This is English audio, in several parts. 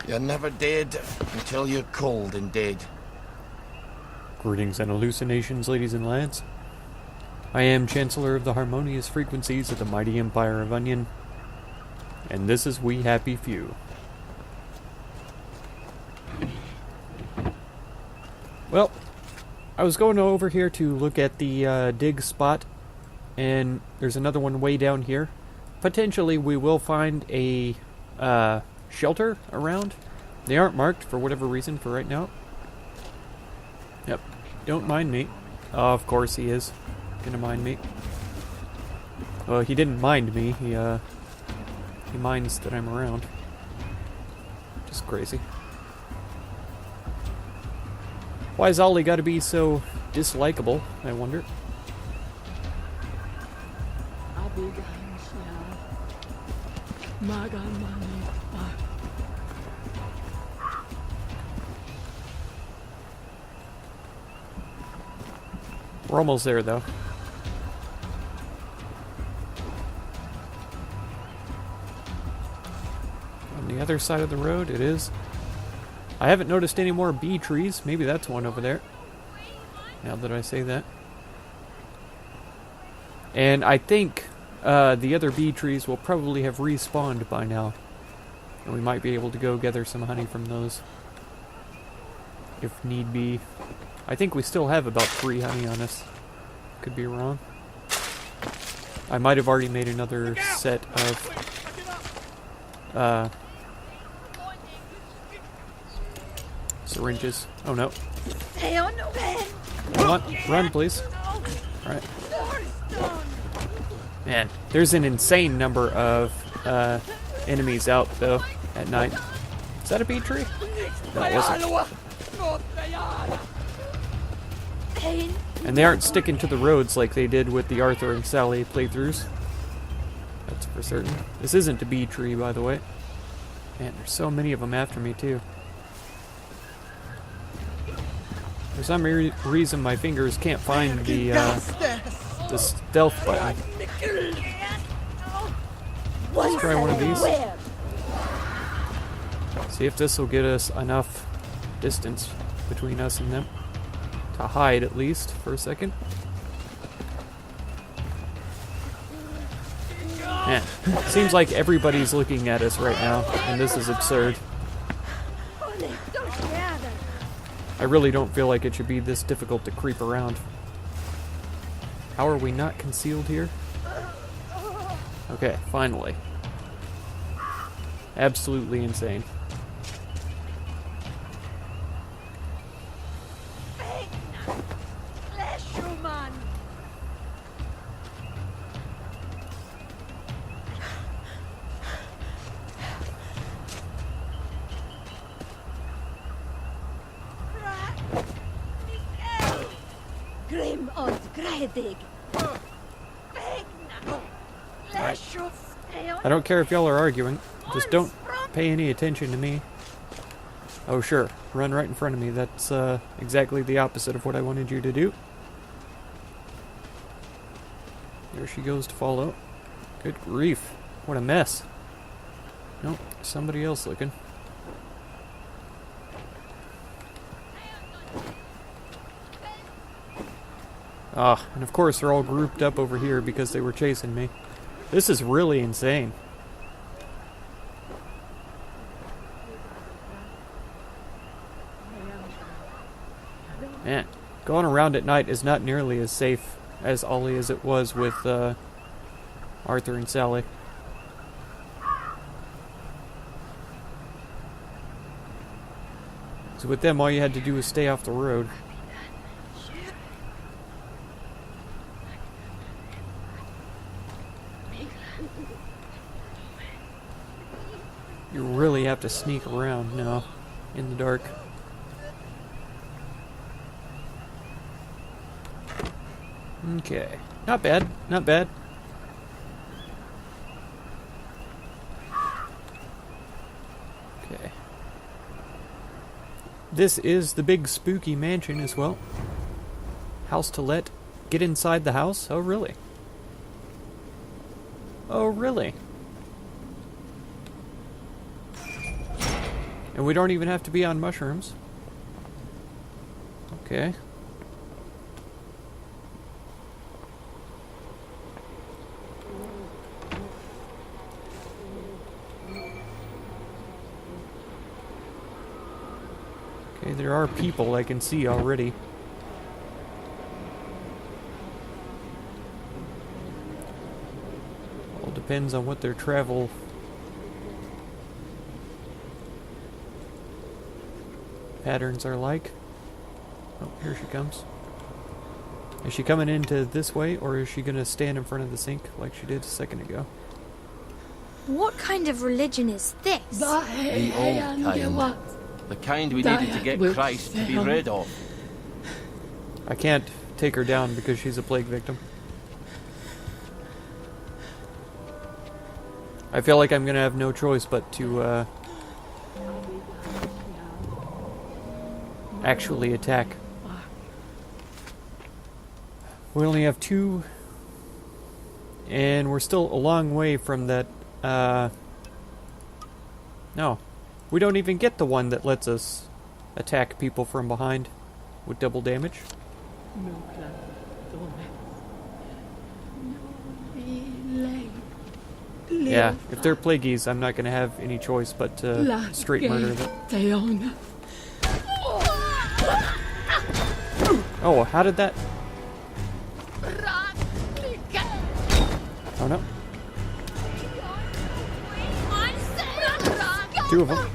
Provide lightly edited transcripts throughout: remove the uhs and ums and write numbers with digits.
You're never dead until you're cold and dead. Greetings and hallucinations, ladies and lads. I am Chancellor of the Harmonious Frequencies of the Mighty Empire of Onion, and this is We Happy Few. Well, I was going over here to look at the dig spot, and there's another one way down here. Potentially we will find a shelter around. They aren't marked for whatever reason for right now. Yep, don't mind me. Oh, of course he is gonna mind me. Well, he didn't mind me, he minds that I'm around. Just crazy. Why's Ollie gotta be so dislikable, I wonder? We're almost there, though. On the other side of the road, it is. I haven't noticed any more bee trees. Maybe that's one over there. Now that I say that. And I think the other bee trees will probably have respawned by now. And we might be able to go gather some honey from those. If need be. I think we still have about 3 honey on us. Could be wrong. I might have already made another set of syringes. Oh no. Come on, run please. Alright. Man, there's an insane number of enemies out though at night. Is that a bee tree? No, it wasn't. And they aren't sticking to the roads like they did with the Arthur and Sally playthroughs. That's for certain. This isn't a bee tree, by the way. Man, there's so many of them after me, too. For some reason, my fingers can't find the stealth button. Let's try one of these. See if this will get us enough distance between us and them. To hide, at least, for a second. Man, seems like everybody's looking at us right now, and this is absurd. I really don't feel like it should be this difficult to creep around. How are we not concealed here? Okay, finally. Absolutely insane. Right. I don't care if y'all are arguing. Just don't pay any attention to me. Oh sure, run right in front of me. That's exactly the opposite of what I wanted you to do. There she goes to follow. Good grief. What a mess. Nope, somebody else looking. Ah, and of course they're all grouped up over here because they were chasing me. This is really insane. Man, going around at night is not nearly as safe as Ollie as it was with Arthur and Sally. So with them, all you had to do was stay off the road. You really have to sneak around now in the dark. Okay. Not bad. Not bad. Okay. This is the big spooky mansion as well. House to let. Get inside the house? Oh, really? Oh, really? And we don't even have to be on mushrooms. Okay. Okay, there are people I can see already. All depends on what their travel patterns are like. Oh, here she comes. Is she coming into this way, or is she gonna stand in front of the sink like she did a second ago? What kind of religion is this? The old kind. The kind we needed to get Christ to be rid of. I can't take her down because she's a plague victim. I feel like I'm gonna have no choice but to actually attack. We only have 2, and we're still a long way from that. No, we don't even get the one that lets us attack people from behind with double damage. Yeah, if they're plagueies, I'm not going to have any choice but to straight murder them. Oh, how did that... Oh no. 2 of them.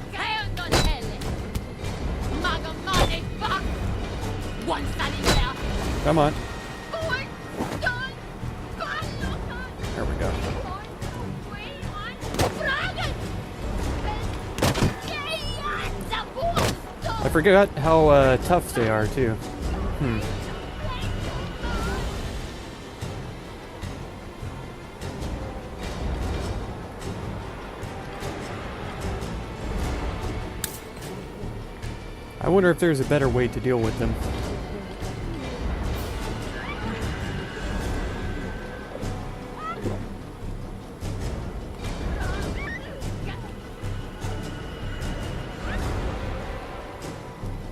Come on. There we go. I forgot how tough they are too. I wonder if there's a better way to deal with them.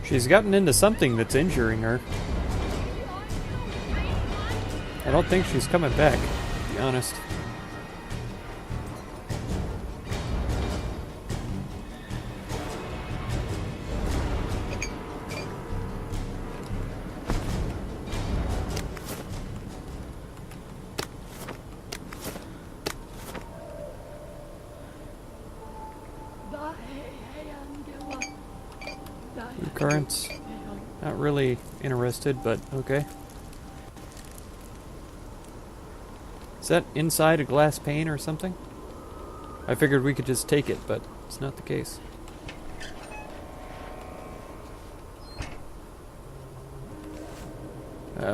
She's gotten into something that's injuring her. I don't think she's coming back, to be honest. Currents. Not really interested, but okay. Is that inside a glass pane or something? I figured we could just take it, but it's not the case.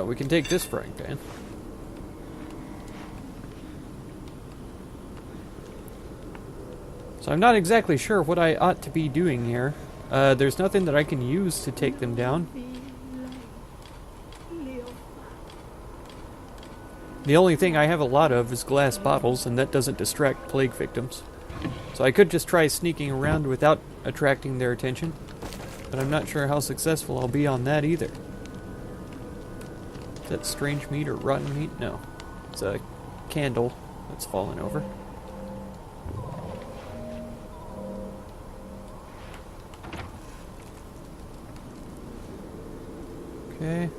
We can take this frying pan. So I'm not exactly sure what I ought to be doing here. There's nothing that I can use to take them down. The only thing I have a lot of is glass bottles, and that doesn't distract plague victims. So I could just try sneaking around without attracting their attention, but I'm not sure how successful I'll be on that either. Is that strange meat or rotten meat? No. It's a candle that's fallen over. Okay.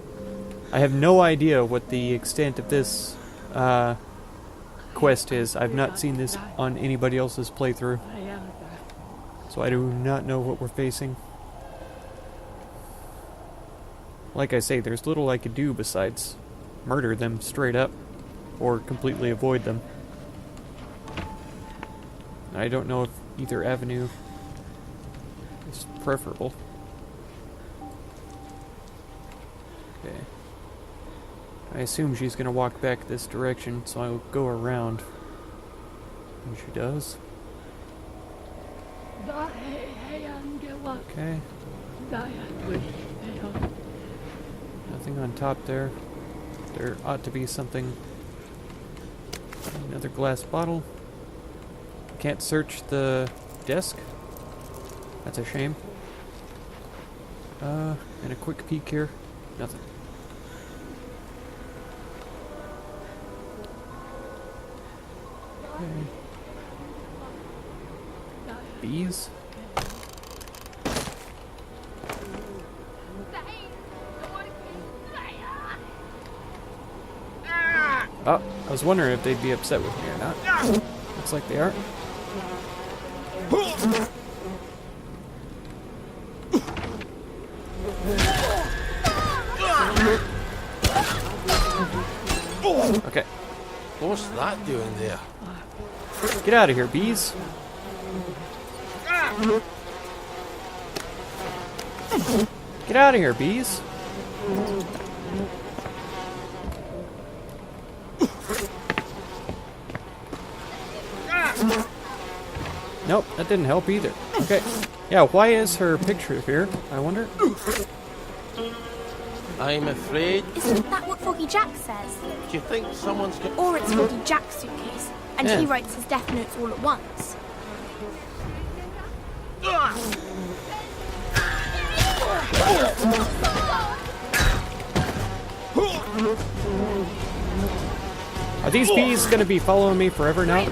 I have no idea what the extent of this quest is. I've not seen this on anybody else's playthrough. So I do not know what we're facing. Like I say, there's little I could do besides murder them straight up or completely avoid them. I don't know if either avenue is preferable. Okay. I assume she's going to walk back this direction, so I'll go around. And she does. Okay. Nothing on top there. There ought to be something. Another glass bottle. Can't search the desk. That's a shame. And a quick peek here. Nothing. Okay. Bees? Oh, I was wondering if they'd be upset with me or not. Looks like they are. Okay. What's that doing there? Get out of here, bees. Get out of here, bees. Nope, that didn't help either. Okay. Yeah, why is her picture here, I wonder? I'm afraid. Isn't that what Foggy Jack says? Do you think someone's got... Or it's Foggy Jack's suitcase, and Yeah. he writes his death notes all at once. Are these bees gonna be following me forever now?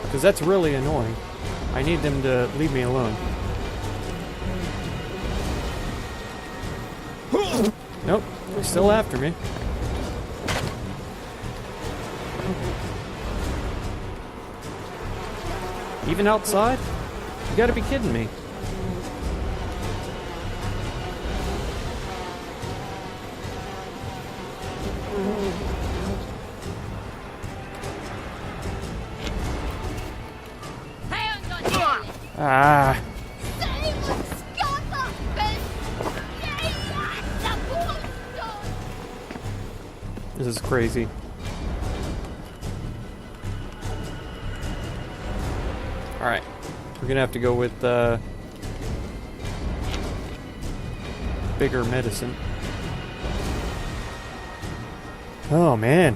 Because that's really annoying. I need them to leave me alone. Nope, they're still after me. Even outside? You gotta be kidding me. Ah. This is crazy. Alright. We're gonna have to go with bigger medicine. Oh man.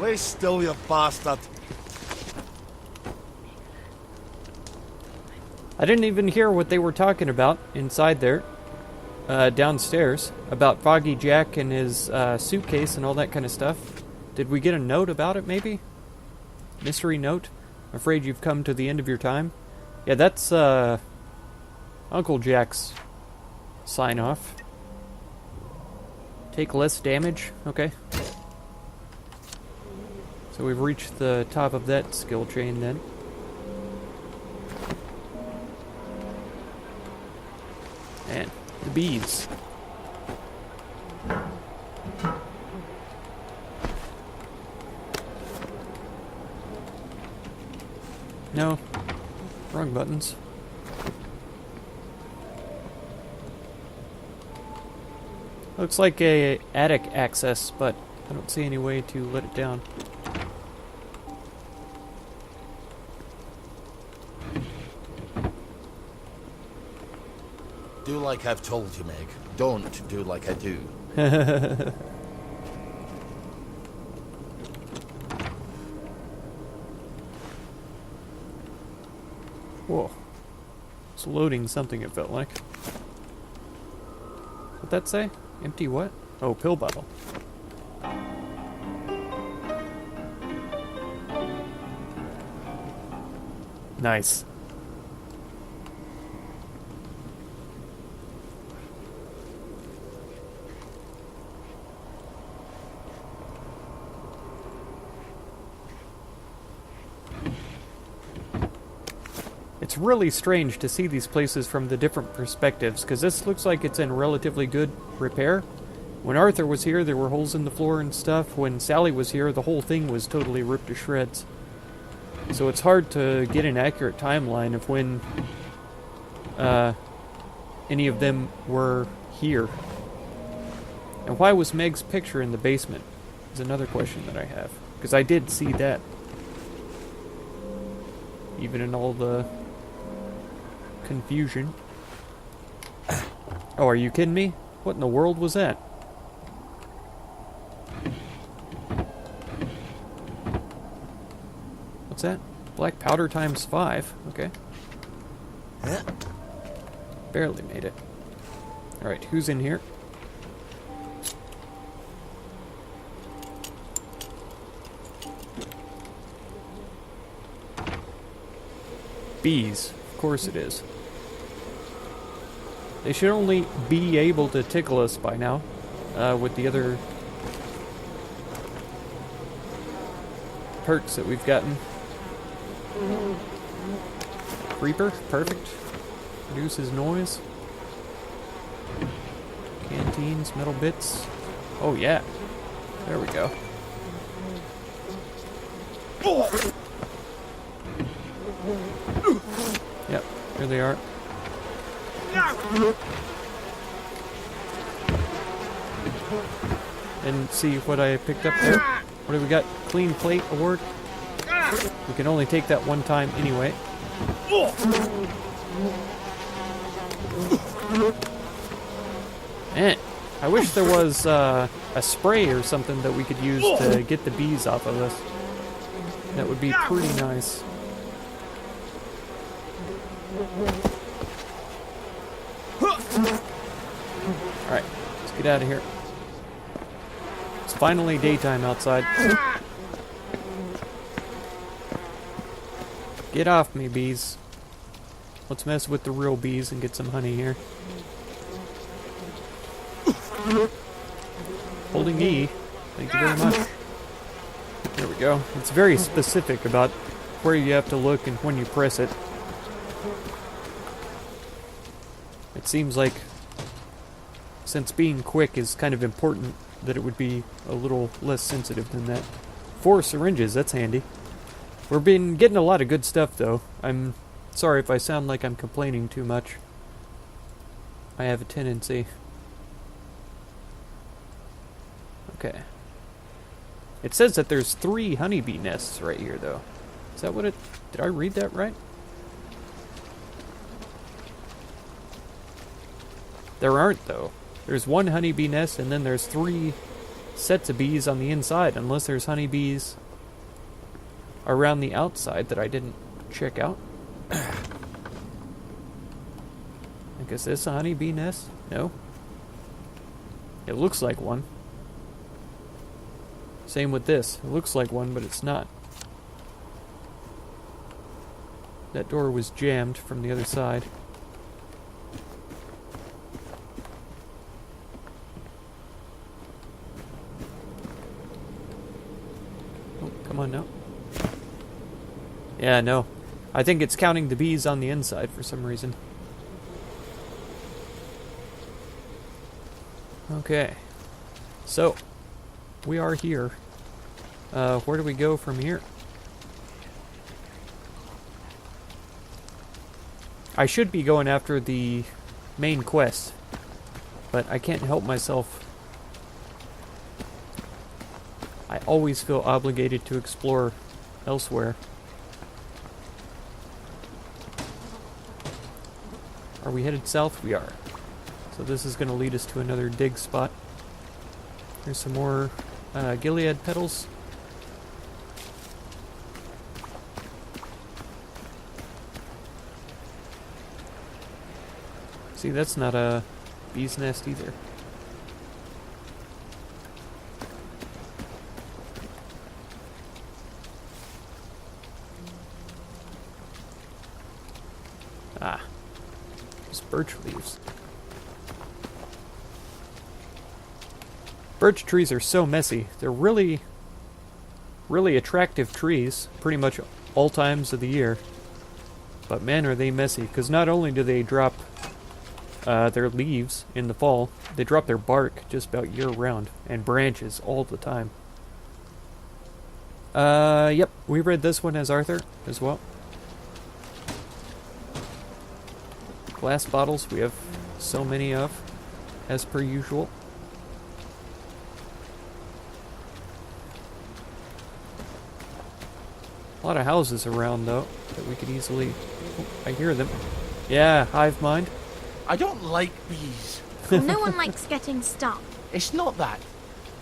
Lay still, you bastard. I didn't even hear what they were talking about inside there, downstairs, about Foggy Jack and his suitcase and all that kind of stuff. Did we get a note about it, maybe? Mystery note? Afraid you've come to the end of your time? Yeah, that's Uncle Jack's sign-off. Take less damage? Okay. So we've reached the top of that skill chain then. And the bees. No. Wrong buttons. Looks like a attic access, but I don't see any way to let it down. Do like I've told you, Meg. Don't do like I do. Whoa. It's loading something, it felt like. What'd that say? Empty what? Oh, pill bottle. Nice. It's really strange to see these places from the different perspectives, because this looks like it's in relatively good repair. When Arthur was here, there were holes in the floor and stuff. When Sally was here, the whole thing was totally ripped to shreds. So it's hard to get an accurate timeline of when any of them were here. And why was Meg's picture in the basement? Is another question that I have. Because I did see that. Even in all the confusion. Oh, are you kidding me? What in the world was that? What's that? Black powder times 5. Okay. Barely made it. Alright, who's in here? Bees. Of course it is. They should only be able to tickle us by now. With the other perks that we've gotten. Creeper. Perfect. Produces noise. Canteens, metal bits. Oh yeah. There we go. Yep, here they are. And see what I picked up there. What do we got? Clean plate award. We can only take that one time anyway. Man, I wish there was a spray or something that we could use to get the bees off of us. That would be pretty nice. Alright, let's get out of here. It's finally daytime outside. Get off me, bees. Let's mess with the real bees and get some honey here. Holding E. Thank you very much. There we go. It's very specific about where you have to look and when you press it. It seems like, since being quick is kind of important, that it would be a little less sensitive than that. 4 syringes, that's handy. We've been getting a lot of good stuff, though. I'm sorry if I sound like I'm complaining too much. I have a tendency. Okay. It says that there's 3 honeybee nests right here, though. Is that what it... Did I read that right? There aren't, though. There's 1 honeybee nest, and then there's 3 sets of bees on the inside, unless there's honeybees around the outside that I didn't check out. I guess this a honeybee nest? No. It looks like one. Same with this. It looks like one, but it's not. That door was jammed from the other side. Oh, come on now. Yeah, no. I think it's counting the bees on the inside for some reason. Okay. So, we are here. Where do we go from here? I should be going after the main quest, but I can't help myself. I always feel obligated to explore elsewhere. Are we headed south? We are. So this is going to lead us to another dig spot. There's some more Gilead petals. See, that's not a bee's nest either. Ah, just birch leaves. Birch trees are so messy. They're really, really attractive trees, pretty much all times of the year. But man, are they messy, because not only do they drop their leaves in the fall, they drop their bark just about year-round, and branches all the time. Yep, we read this one as Arthur as well. Glass bottles we have so many of, as per usual. A lot of houses around, though, that we could easily... Oh, I hear them. Yeah, hive mind. I don't like bees. No one likes getting stung. It's not that.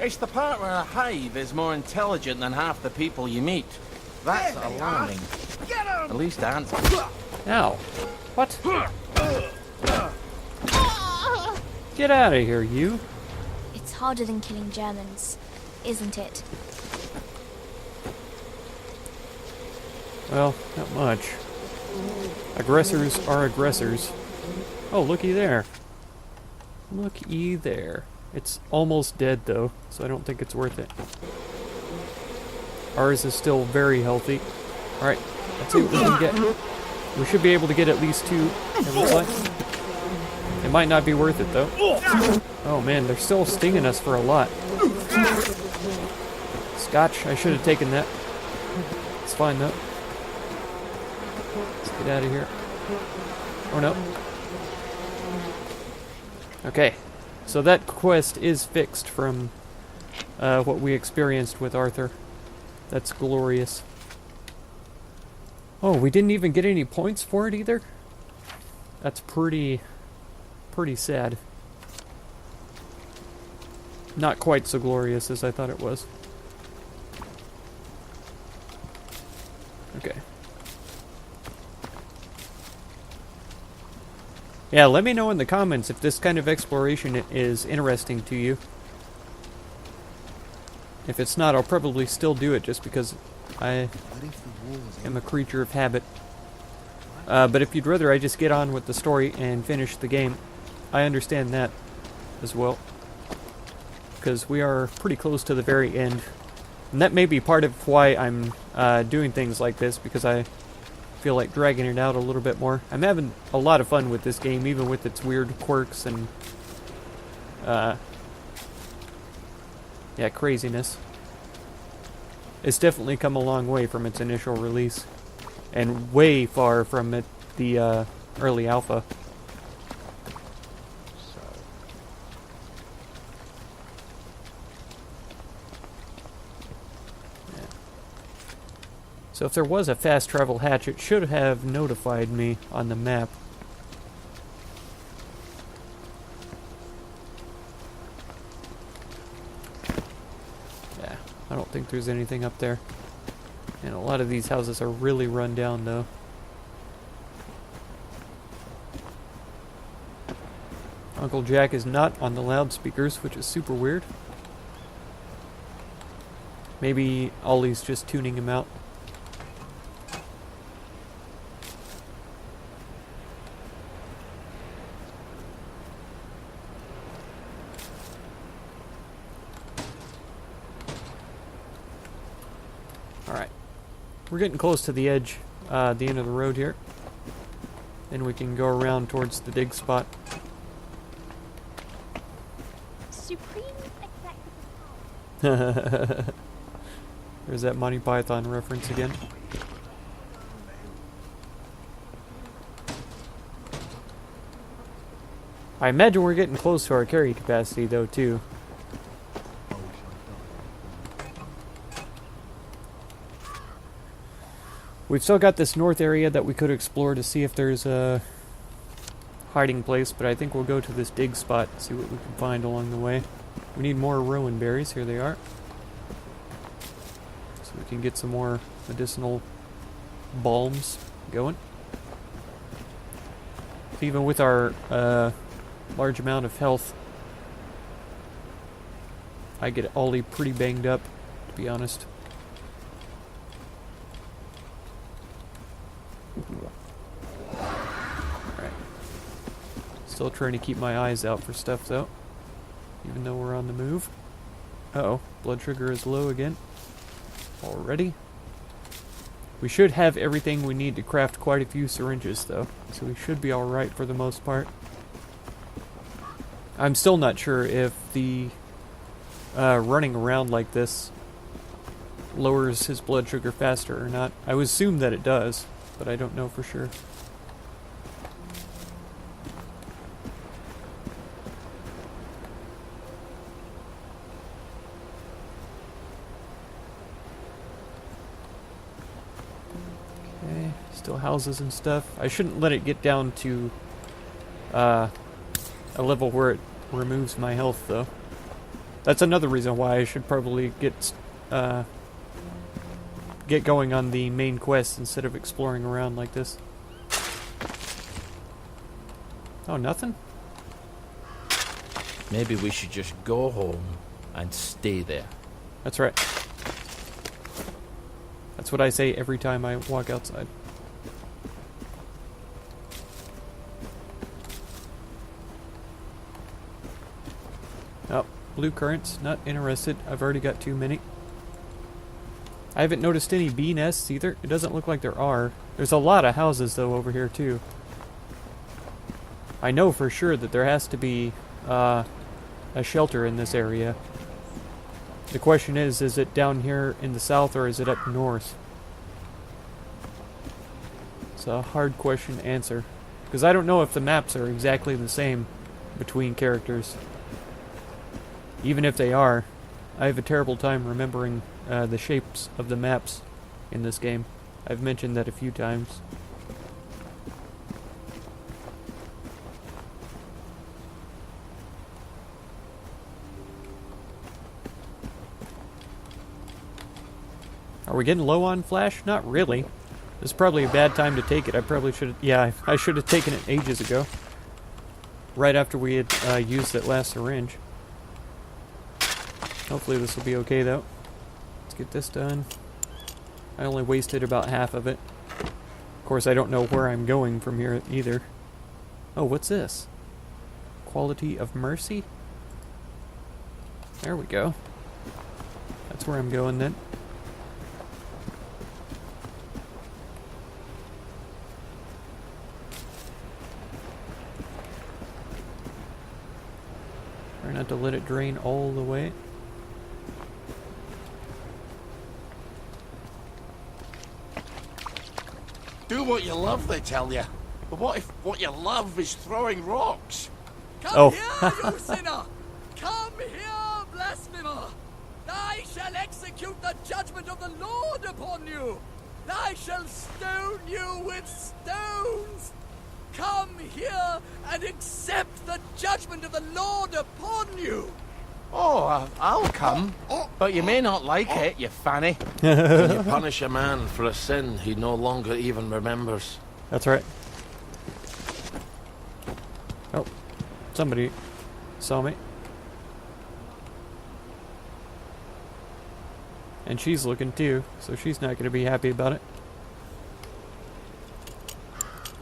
It's the part where a hive is more intelligent than half the people you meet. That's alarming. At least ants. Ow. What? Get out of here, you. It's harder than killing Germans, isn't it? Well, not much. Aggressors are aggressors. Oh, looky there. Looky there. It's almost dead, though, so I don't think it's worth it. Ours is still very healthy. Alright, let's see what we can get. We should be able to get at least 2, it looks like. It might not be worth it, though. Oh man, they're still stinging us for a lot. Scotch, I should have taken that. It's fine, though. Let's get out of here. Oh no. Okay, so that quest is fixed from what we experienced with Arthur. That's glorious. Oh, we didn't even get any points for it either? That's pretty sad. Not quite so glorious as I thought it was. Okay. Yeah, let me know in the comments if this kind of exploration is interesting to you. If it's not, I'll probably still do it just because I am a creature of habit. But if you'd rather I just get on with the story and finish the game, I understand that as well. Because we are pretty close to the very end. And that may be part of why I'm doing things like this, because I feel like dragging it out a little bit more. I'm having a lot of fun with this game, even with its weird quirks and yeah, craziness. It's definitely come a long way from its initial release, and way far from the early alpha. So if there was a fast travel hatch, it should have notified me on the map. Yeah, I don't think there's anything up there. And a lot of these houses are really run down, though. Uncle Jack is not on the loudspeakers, which is super weird. Maybe Ollie's just tuning him out. Alright. We're getting close to the edge, the end of the road here. Then we can go around towards the dig spot. Supreme executive. There's that Monty Python reference again. I imagine we're getting close to our carry capacity, though, too. We've still got this north area that we could explore to see if there's a hiding place, but I think we'll go to this dig spot and see what we can find along the way. We need more rowan berries. Here they are. So we can get some more medicinal balms going. Even with our large amount of health, I get Ollie pretty banged up, to be honest. Alright. Still trying to keep my eyes out for stuff, though. Even though we're on the move. Uh-oh. Blood sugar is low again. Already. We should have everything we need to craft quite a few syringes, though. So we should be alright for the most part. I'm still not sure if the running around like this lowers his blood sugar faster or not. I would assume that it does, but I don't know for sure. Still houses and stuff. I shouldn't let it get down to a level where it removes my health, though. That's another reason why I should probably get going on the main quest instead of exploring around like this. Oh, nothing? Maybe we should just go home and stay there. That's right. That's what I say every time I walk outside. Oh, blue currants, not interested. I've already got too many. I haven't noticed any bee nests either. It doesn't look like there are. There's a lot of houses though over here too. I know for sure that there has to be a shelter in this area. The question is it down here in the south or is it up north? It's a hard question to answer. Because I don't know if the maps are exactly the same between characters. Even if they are, I have a terrible time remembering the shapes of the maps in this game. I've mentioned that a few times. Are we getting low on flash? Not really. This is probably a bad time to take it. I probably should have... Yeah, I should have taken it ages ago. Right after we had used that last syringe. Hopefully this will be okay, though. Let's get this done. I only wasted about half of it. Of course, I don't know where I'm going from here either. Oh, what's this? Quality of mercy? There we go. That's where I'm going then. Try not to let it drain all the way. Do what you love, they tell you. But what if what you love is throwing rocks? Come here, you sinner! Come here, blasphemer! I shall execute the judgment of the Lord upon you! I shall stone you with stones! Come here and accept the judgment of the Lord upon you! Oh, I'll come. But you may not like it, you fanny. When you punish a man for a sin he no longer even remembers. That's right. Oh, somebody saw me. And she's looking too, so she's not going to be happy about it.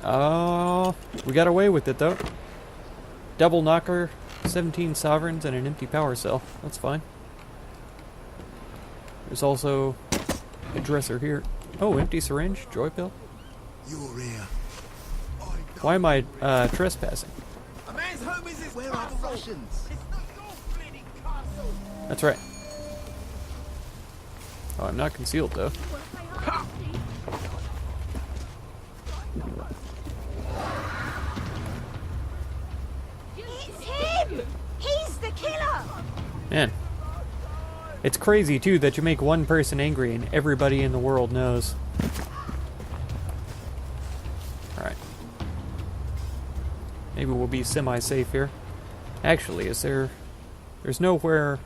Oh, we got away with it though. Double knocker, 17 sovereigns, and an empty power cell. That's fine. There's also a dresser here. Oh, empty syringe, joy pill. You're here. Why am I trespassing? A man's home is his Where are the Russians? It's not your bleeding castle. That's right. Oh, I'm not concealed though. It's him! He's the killer! Man. It's crazy too that you make one person angry and everybody in the world knows. Alright. Maybe we'll be semi-safe here. Actually, there's nowhere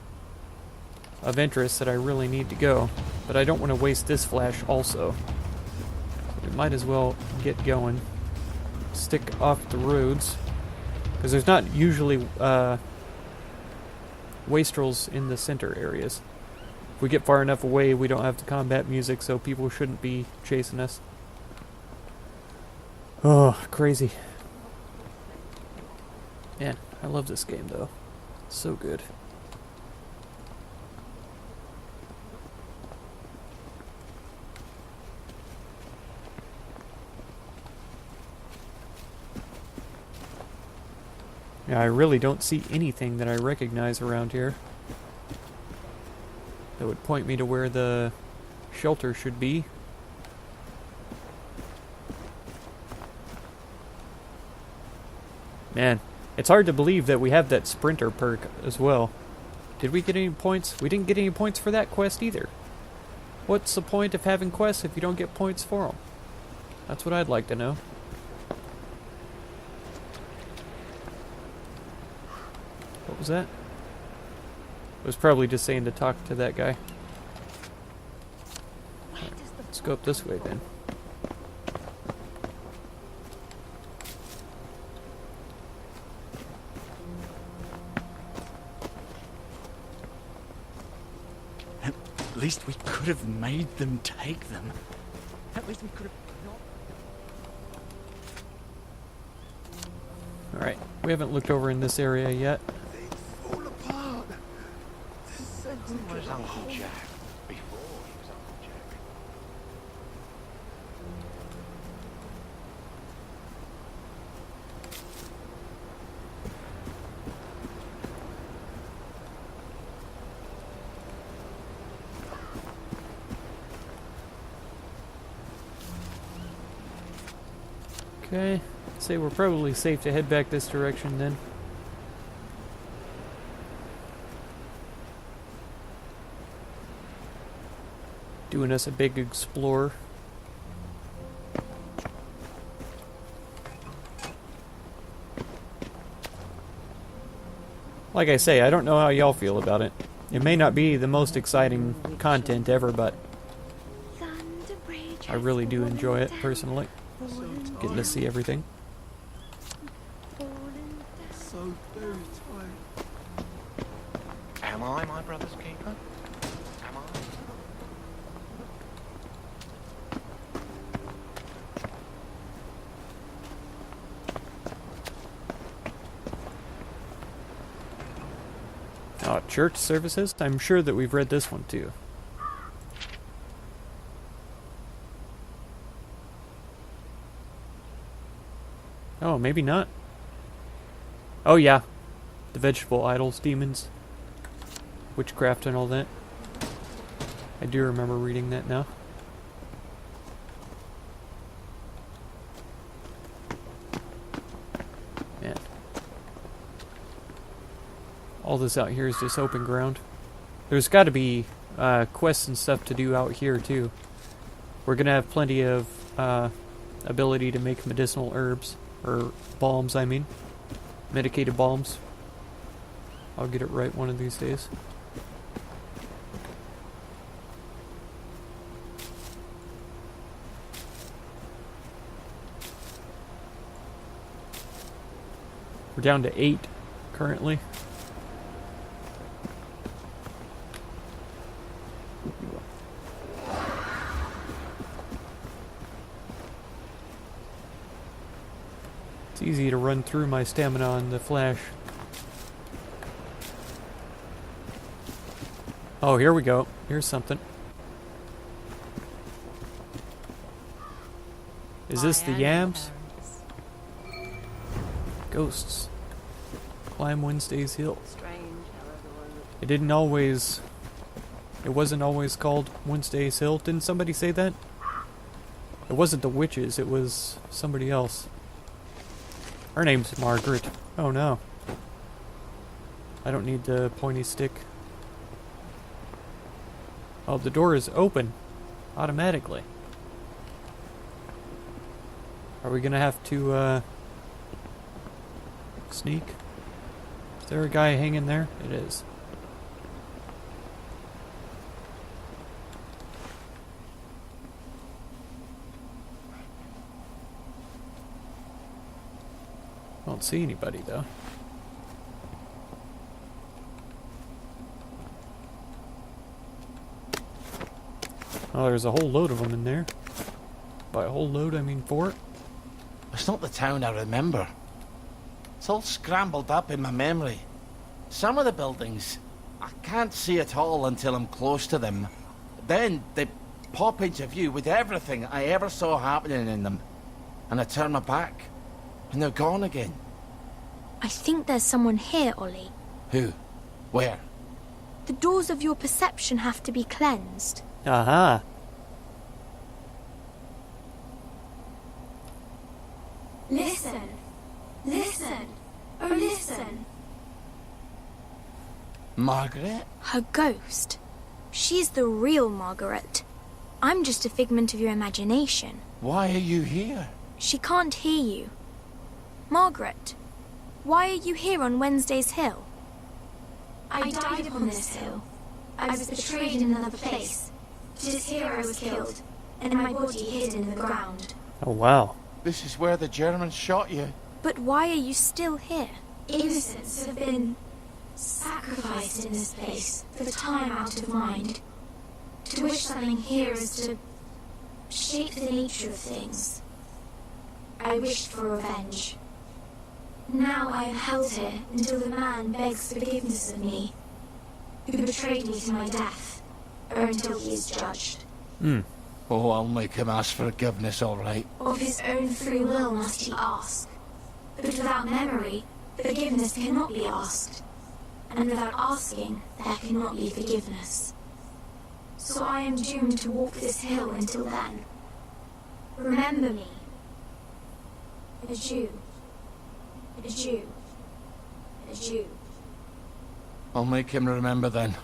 of interest that I really need to go, but I don't want to waste this flash also. We might as well get going. Stick off the roads, because there's not usually wastrels in the center areas. If we get far enough away, we don't have the combat music, so people shouldn't be chasing us. Oh, crazy. Man, I love this game though. It's so good. Yeah, I really don't see anything that I recognize around here that would point me to where the shelter should be. Man, it's hard to believe that we have that sprinter perk as well. Did we get any points? We didn't get any points for that quest either. What's the point of having quests if you don't get points for them? That's what I'd like to know. What was that? I was probably just saying to talk to that guy. Let's go up this way then. At least we could have made them take them. At least we could have not. Alright, we haven't looked over in this area yet. They fall apart. Who was Uncle Jack before he was Uncle Jack? Okay, say we're probably safe to head back this direction then. Doing us a big explorer. Like I say, I don't know how y'all feel about it. It may not be the most exciting content ever, but I really do enjoy it personally. Getting to see everything. So very tired. Am I my brother's keeper? Am I? Oh, church services? I'm sure that we've read this one too. Oh, maybe not. Oh yeah. The vegetable idols, demons, witchcraft and all that. I do remember reading that now. Man. All this out here is just open ground. There's got to be quests and stuff to do out here too. We're gonna have plenty of ability to make medicinal herbs. Or balms, I mean. Medicated balms. I'll get it right one of these days. We're down to 8 currently. It's easy to run through my stamina on the flash. Oh, here we go. Here's something. Is this the yams? Ghosts. Climb Wednesday's Hill. It wasn't always called Wednesday's Hill. Didn't somebody say that? It wasn't the witches, it was somebody else. Her name's Margaret. Oh no. I don't need the pointy stick. Oh, the door is open. Automatically. Are we gonna have to, sneak? Is there a guy hanging there? It is. I don't see anybody, though. Oh, there's a whole load of them in there. By a whole load, I mean 4. It's not the town I remember. It's all scrambled up in my memory. Some of the buildings, I can't see at all until I'm close to them. Then they pop into view with everything I ever saw happening in them. And I turn my back, and they're gone again. I think there's someone here, Ollie. Who? Where? The doors of your perception have to be cleansed. Aha. Listen. Listen. Oh, listen. Margaret? Her ghost. She's the real Margaret. I'm just a figment of your imagination. Why are you here? She can't hear you. Margaret, why are you here on Wednesday's Hill? I died upon this hill. I was betrayed in another place. It is here I was killed, and my body hidden in the ground. Oh, wow. This is where the Germans shot you. But why are you still here? Innocents have been sacrificed in this place for time out of mind. To wish something here is to shape the nature of things. I wished for revenge. Now I am held here until the man begs forgiveness of me, who betrayed me to my death, or until he is judged. Oh, I'll make him ask forgiveness, all right. Of his own free will must he ask. But without memory, forgiveness cannot be asked. And without asking, there cannot be forgiveness. So I am doomed to walk this hill until then. Remember me. A Jew. A Jew. A Jew. I'll make him remember then.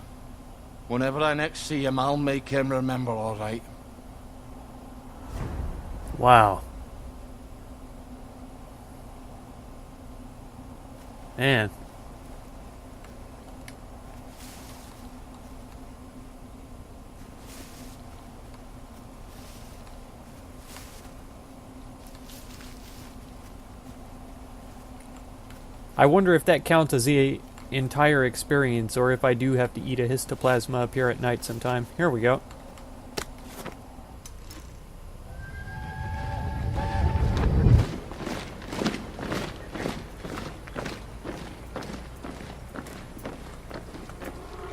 Whenever I next see him, I'll make him remember, all right. Wow. Man. I wonder if that counts as the entire experience, or if I do have to eat a histoplasma up here at night sometime. Here we go.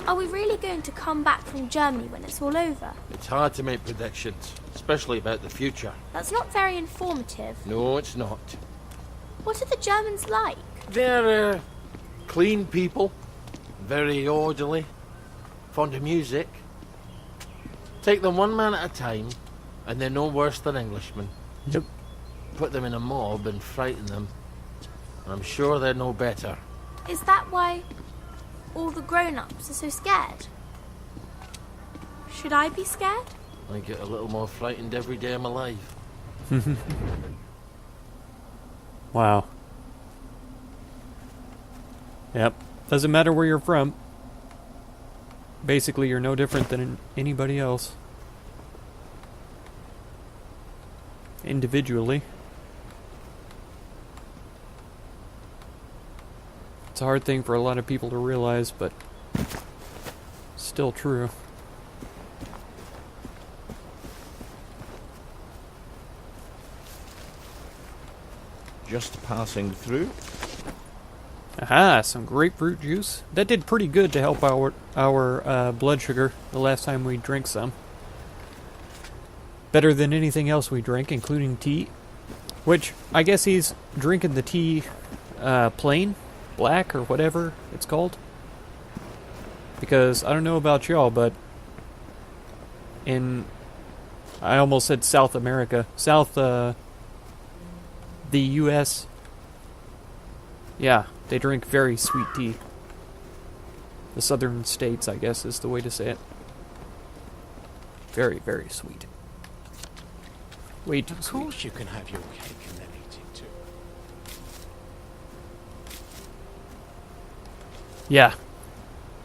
Are we really going to come back from Germany when it's all over? It's hard to make predictions, especially about the future. That's not very informative. No, it's not. What are the Germans like? They're, clean people. Very orderly. Fond of music. Take them one man at a time, and they're no worse than Englishmen. Yep. Put them in a mob and frighten them, and I'm sure they're no better. Is that why all the grown-ups are so scared? Should I be scared? I get a little more frightened every day of my life. Wow. Yep. Doesn't matter where you're from. Basically, you're no different than anybody else. Individually. It's a hard thing for a lot of people to realize, but still true. Just passing through. Aha, some grapefruit juice. That did pretty good to help our blood sugar the last time we drank some. Better than anything else we drank, including tea. Which, I guess he's drinking the tea plain, black, or whatever it's called. Because, I don't know about y'all, but I almost said South America. The U.S., yeah, they drink very sweet tea. The southern states, I guess, is the way to say it. Very, very sweet. Way too Of sweet. course you can have your cake and then eat it too. Yeah.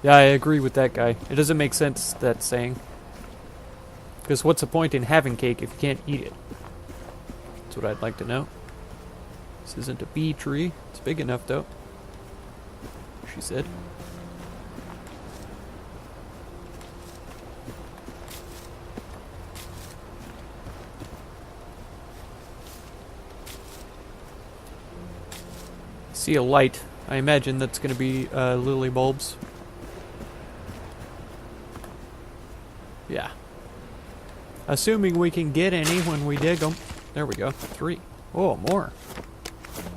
Yeah, I agree with that guy. It doesn't make sense, that saying. Because what's the point in having cake if you can't eat it? That's what I'd like to know. This isn't a bee tree. It's big enough, though. She said. See a light. I imagine that's going to be lily bulbs. Yeah. Assuming we can get any when we dig them. There we go. 3. Oh, more.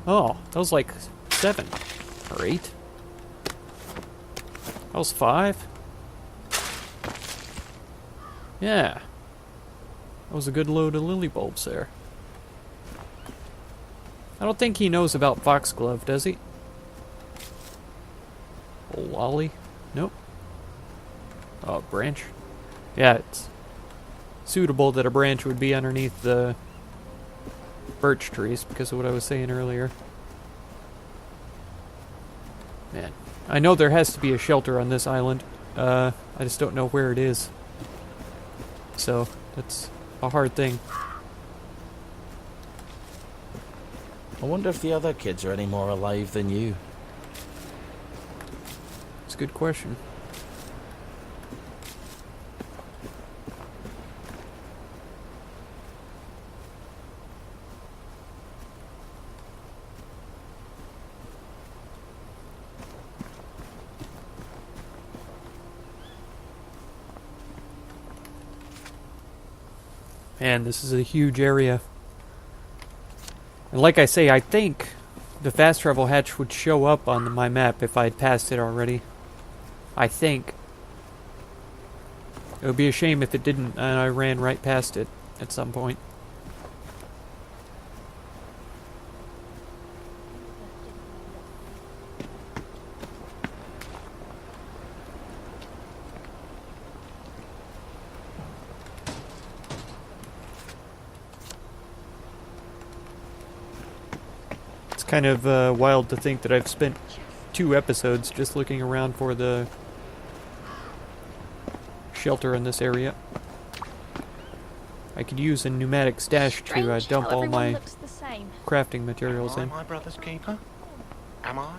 Oh, that was like 7 or 8. That was 5. Yeah. That was a good load of lily bulbs there. I don't think he knows about foxglove, does he? Old lolly? Nope. Oh, branch. Yeah, it's suitable that a branch would be underneath the birch trees because of what I was saying earlier. Man, I know there has to be a shelter on this island. I just don't know where it is. So, that's a hard thing. I wonder if the other kids are any more alive than you. It's a good question. Man, this is a huge area. And like I say, I think the fast travel hatch would show up on my map if I had passed it already. I think. It would be a shame if it didn't and I ran right past it at some point. Kind of wild to think that I've spent 2 episodes just looking around for the shelter in this area. I could use a pneumatic stash to dump all my crafting materials in. Am I my brother's keeper? Am I?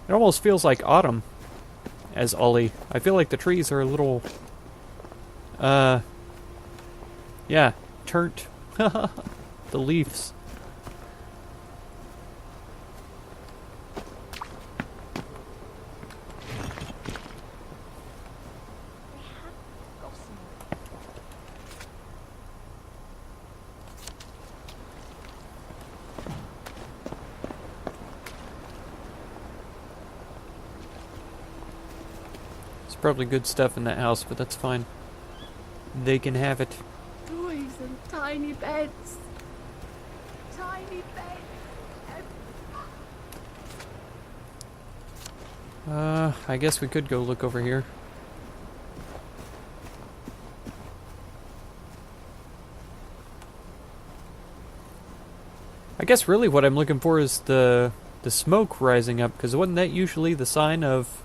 It almost feels like autumn as Ollie. I feel like the trees are a little, yeah, turnt. The leaves. There's probably good stuff in that house, but that's fine. They can have it. Toys and tiny beds. Tiny beds. I guess we could go look over here. I guess really what I'm looking for is the smoke rising up, because wasn't that usually the sign of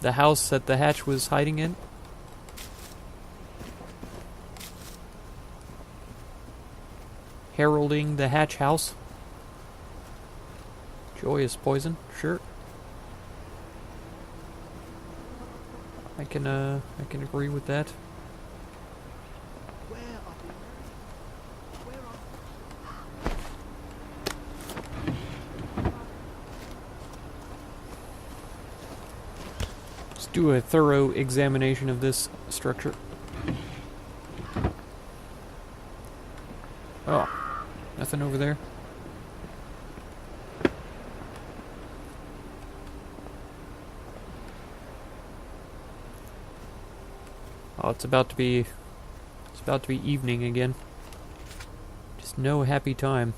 the house that the hatch was hiding in? Heralding the hatch house. Joyous poison, sure. I can agree with that. Where are we? Where are Let's do a thorough examination of this structure. Oh, nothing over there. Oh, it's about to be evening again. Just no happy time.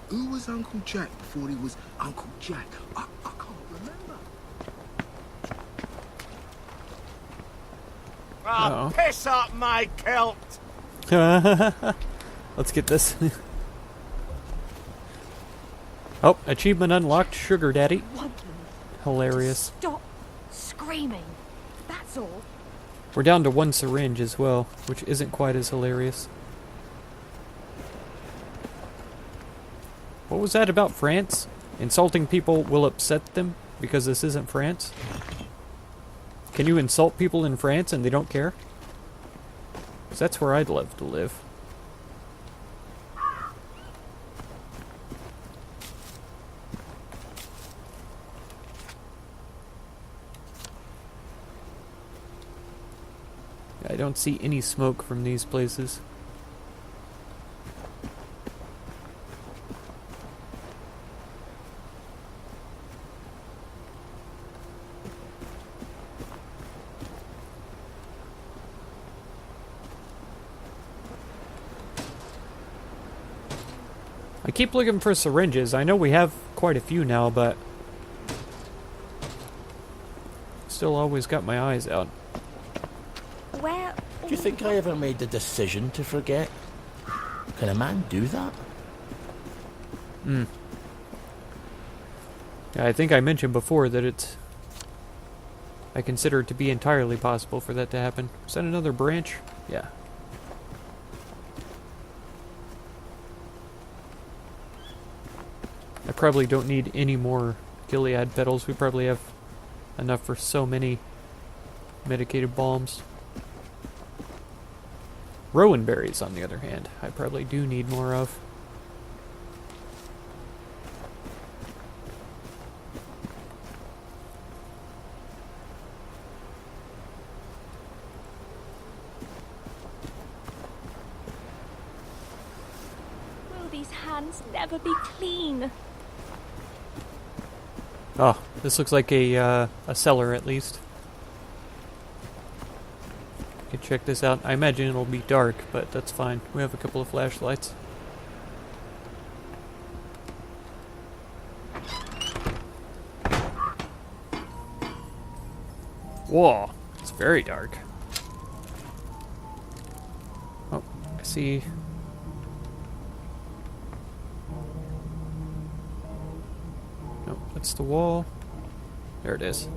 Who was Uncle Jack before he was Uncle Jack? I can't remember. Ah, Uh-oh. piss up my kilt! Let's get this. Oh, achievement unlocked, Sugar Daddy. Hilarious. Stop screaming. That's all. We're down to 1 syringe as well, which isn't quite as hilarious. What was that about France? Insulting people will upset them because this isn't France? Can you insult people in France and they don't care? 'Cause that's where I'd love to live. I don't see any smoke from these places. I keep looking for syringes. I know we have quite a few now, but still always got my eyes out. Where? Do you think I ever made the decision to forget? Can a man do that? Yeah, I think I mentioned before that I consider it to be entirely possible for that to happen. Is that another branch? Yeah. I probably don't need any more Gilead petals. We probably have enough for so many medicated balms. Rowan berries, on the other hand, I probably do need more of. Will these hands never be clean? Oh, this looks like a cellar at least. You can check this out. I imagine it'll be dark, but that's fine. We have a couple of flashlights. Whoa, it's very dark. Oh, I see. Nope, that's the wall. There it is.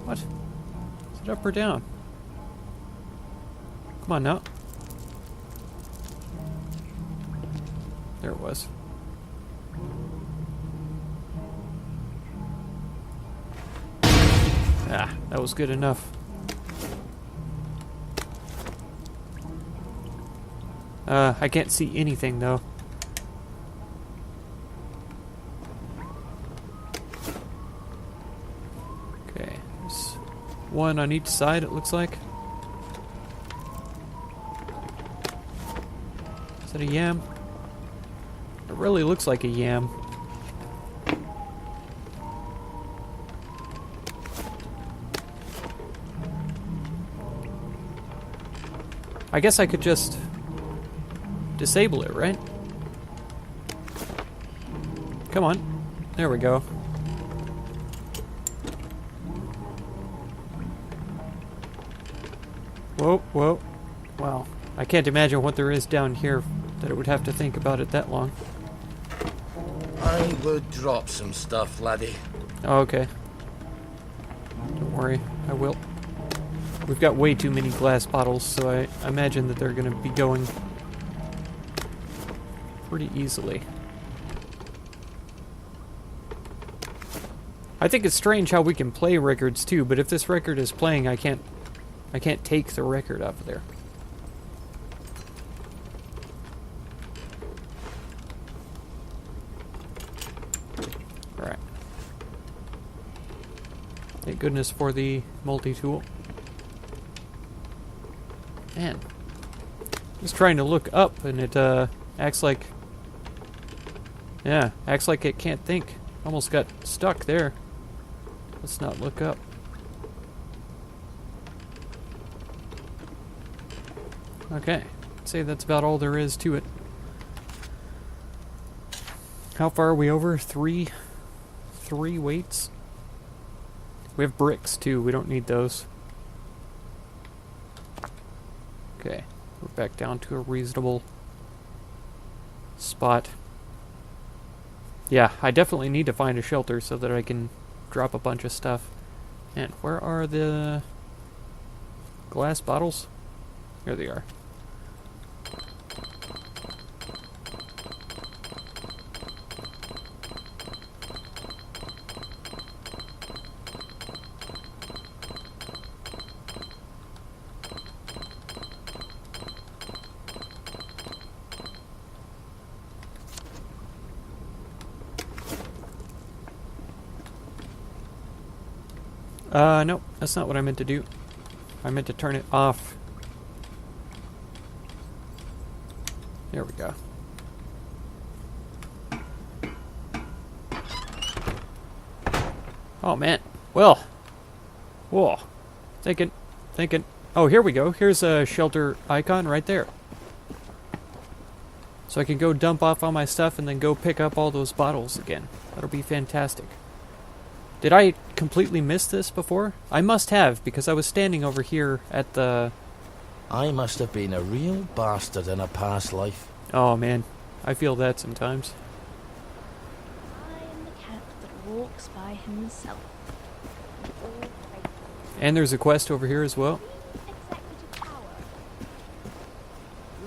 What? Is it up or down? Come on now. There it was. Ah, that was good enough. I can't see anything though. Okay, there's one on each side, it looks like. Is that a yam? It really looks like a yam. I guess I could just disable it, right? Come on. There we go. Whoa, whoa. Wow. I can't imagine what there is down here that it would have to think about it that long. I would drop some stuff, laddie. Oh, okay. Don't worry, I will. We've got way too many glass bottles, so I imagine that they're going to be going pretty easily. I think it's strange how we can play records too, but if this record is playing, I can't take the record off of there. Alright. Thank goodness for the multi-tool. Man. Just trying to look up and it acts like... Yeah, acts like it can't think. Almost got stuck there. Let's not look up. Okay. I'd say that's about all there is to it. How far are we over? Three weights? We have bricks too. We don't need those. Okay. We're back down to a reasonable spot. Yeah, I definitely need to find a shelter so that I can drop a bunch of stuff. And where are the glass bottles? Here they are. No, that's not what I meant to do. I meant to turn it off. There we go. Oh, man. Well. Whoa. Thinking. Oh, here we go. Here's a shelter icon right there. So I can go dump off all my stuff and then go pick up all those bottles again. That'll be fantastic. Did I completely miss this before? I must have, because I was standing over here at the... I must have been a real bastard in a past life. Oh man, I feel that sometimes. I am the cat that walks by himself. And there's a quest over here as well. Executive power.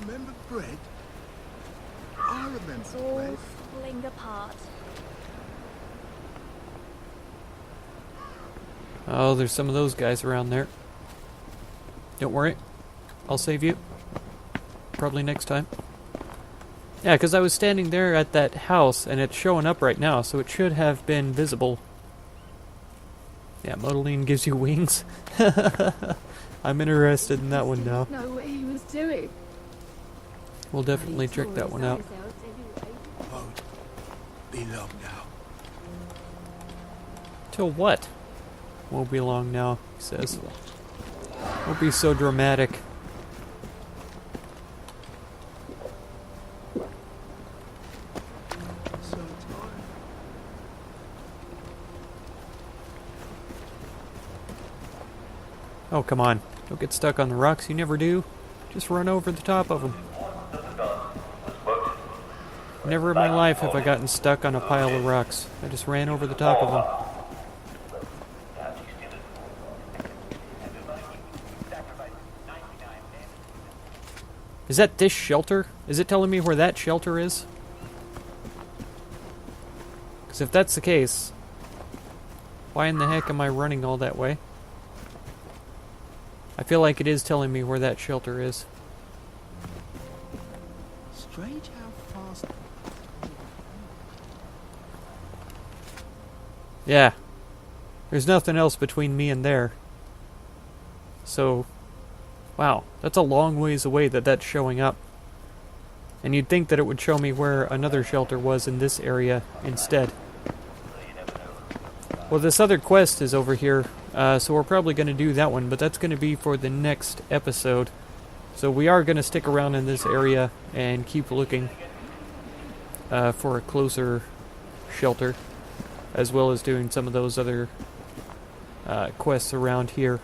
Remember bread? I remember It's all bread. falling apart. Oh, there's some of those guys around there. Don't worry. I'll save you. Probably next time. Yeah, because I was standing there at that house, and it's showing up right now, so it should have been visible. Yeah, Modeline gives you wings. I'm interested in that one now. Know what he was doing. We'll definitely check that one out. Won't be long now. Till what? Won't be long now, he says. Won't be so dramatic. So tired. Oh, come on. Don't get stuck on the rocks, you never do. Just run over the top of them. Never in my life have I gotten stuck on a pile of rocks. I just ran over the top of them. Is that this shelter? Is it telling me where that shelter is? Because if that's the case, why in the heck am I running all that way? I feel like it is telling me where that shelter is. Strange how fast. Yeah. There's nothing else between me and there. So, wow, that's a long ways away that's showing up. And you'd think that it would show me where another shelter was in this area instead. Well, this other quest is over here, so we're probably going to do that one, but that's going to be for the next episode. So we are going to stick around in this area and keep looking for a closer shelter, as well as doing some of those other quests around here.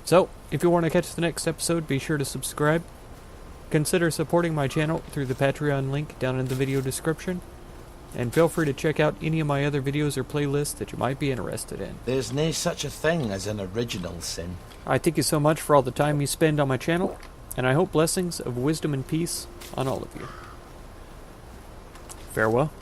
So, if you want to catch the next episode, be sure to subscribe. Consider supporting my channel through the Patreon link down in the video description. And feel free to check out any of my other videos or playlists that you might be interested in. There's no such a thing as an original sin. I thank you so much for all the time you spend on my channel, and I hope blessings of wisdom and peace on all of you. Farewell.